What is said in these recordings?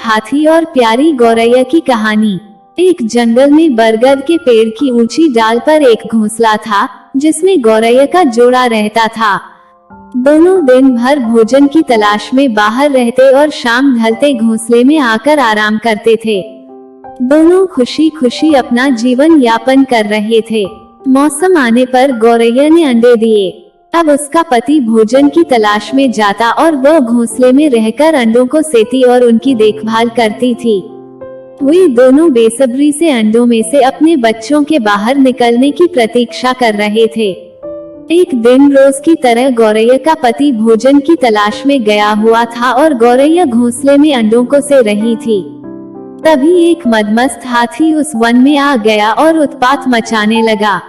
हाथी और प्यारी गौरैया की कहानी। एक जंगल में बरगद के पेड़ की ऊंची डाल पर एक घोंसला था, जिसमें गौरैया का जोड़ा रहता था। दोनों दिन भर भोजन की तलाश में बाहर रहते और शाम ढलते घोंसले में आकर आराम करते थे। दोनों खुशी खुशी अपना जीवन यापन कर रहे थे। मौसम आने पर गौरैया ने अंडे दिए। अब उसका पति भोजन की तलाश में जाता और वह घोंसले में रहकर अंडों को सेती और उनकी देखभाल करती थी। वे दोनों बेसब्री से अंडों में से अपने बच्चों के बाहर निकलने की प्रतीक्षा कर रहे थे। एक दिन रोज की तरह गौरैया का पति भोजन की तलाश में गया हुआ था और गौरैया घोंसले में अंडों को से रही थी। तभी एक मदमस्त हाथी उस वन में आ गया और उत्पात मचाने लगा।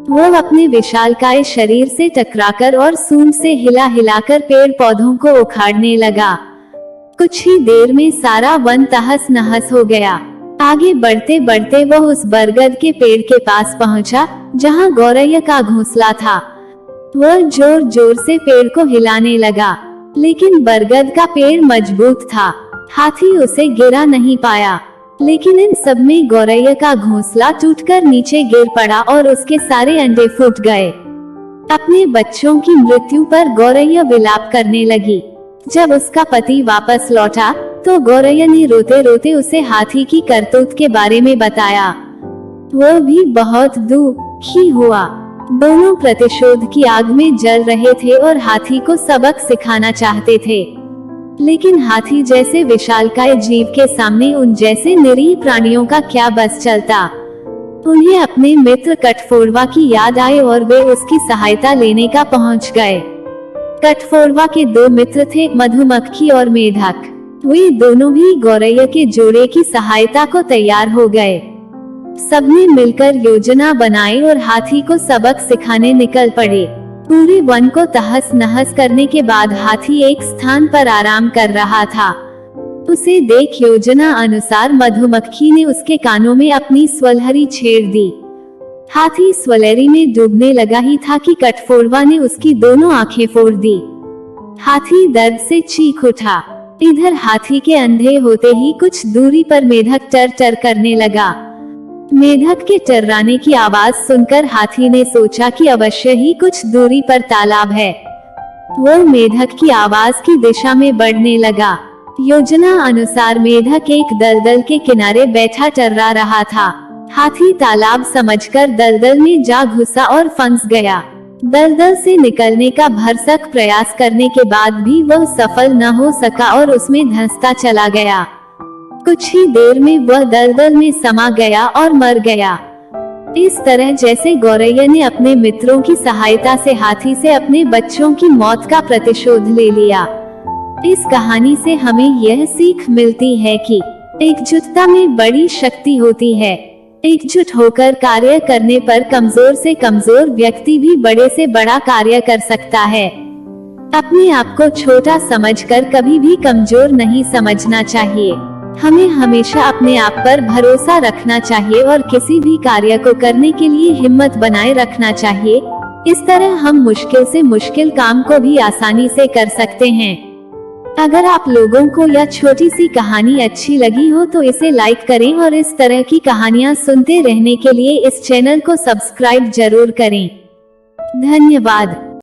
वह अपने विशालकाय शरीर से टकराकर और सूंड से हिला हिलाकर पेड़ पौधों को उखाड़ने लगा। कुछ ही देर में सारा वन तहस नहस हो गया। आगे बढ़ते बढ़ते वह उस बरगद के पेड़ के पास पहुंचा, जहां गौरैया का घोंसला था। वह जोर जोर से पेड़ को हिलाने लगा, लेकिन बरगद का पेड़ मजबूत था। हाथी उसे गिरा नहीं पाया। लेकिन इन सब में गौरैया का घोंसला टूटकर नीचे गिर पड़ा और उसके सारे अंडे फूट गए। अपने बच्चों की मृत्यु पर गौरैया विलाप करने लगी। जब उसका पति वापस लौटा तो गौरैया ने रोते रोते उसे हाथी की करतूत के बारे में बताया। वह भी बहुत दुखी हुआ। दोनों प्रतिशोध की आग में जल रहे थे और हाथी को सबक सिखाना चाहते थे। लेकिन हाथी जैसे विशालकाय जीव के सामने उन जैसे निरीह प्राणियों का क्या बस चलता। उन्हें अपने मित्र कठफोड़वा की याद आई और वे उसकी सहायता लेने का पहुंच गए। कठफोड़वा के दो मित्र थे, मधुमक्खी और मेढक। वे दोनों भी गौरैया के जोड़े की सहायता को तैयार हो गए। सबने मिलकर योजना बनाई और हाथी को सबक सिखाने निकल पड़े। पूरे वन को तहस नहस करने के बाद हाथी एक स्थान पर आराम कर रहा था। उसे देख योजना अनुसार मधुमक्खी ने उसके कानों में अपनी स्वलहरी छेड़ दी। हाथी स्वलहरी में डूबने लगा ही था कि कठफोड़वा ने उसकी दोनों आंखें फोड़ दी। हाथी दर्द से चीख उठा। इधर हाथी के अंधे होते ही कुछ दूरी पर मेढक टर टर करने लगा। मेढक के टर्राने की आवाज सुनकर हाथी ने सोचा कि अवश्य ही कुछ दूरी पर तालाब है। वो मेढक की आवाज की दिशा में बढ़ने लगा। योजना अनुसार मेढक एक दलदल के किनारे बैठा टर्रा रहा था। हाथी तालाब समझकर दलदल में जा घुसा और फंस गया। दलदल से निकलने का भरसक प्रयास करने के बाद भी वह सफल न हो सका और उसमें धंसता चला गया। कुछ ही देर में वह दलदल में समा गया और मर गया। इस तरह जैसे गौरैया ने अपने मित्रों की सहायता से हाथी से अपने बच्चों की मौत का प्रतिशोध ले लिया। इस कहानी से हमें यह सीख मिलती है कि एकजुटता में बड़ी शक्ति होती है। एकजुट होकर कार्य करने पर कमजोर से कमजोर व्यक्ति भी बड़े से बड़ा कार्य कर सकता है। अपने आप को छोटा समझकर कभी भी कमजोर नहीं समझना चाहिए। हमें हमेशा अपने आप पर भरोसा रखना चाहिए और किसी भी कार्य को करने के लिए हिम्मत बनाए रखना चाहिए। इस तरह हम मुश्किल से मुश्किल काम को भी आसानी से कर सकते हैं। अगर आप लोगों को यह छोटी सी कहानी अच्छी लगी हो तो इसे लाइक करें और इस तरह की कहानियाँ सुनते रहने के लिए इस चैनल को सब्सक्राइब जरूर करें। धन्यवाद।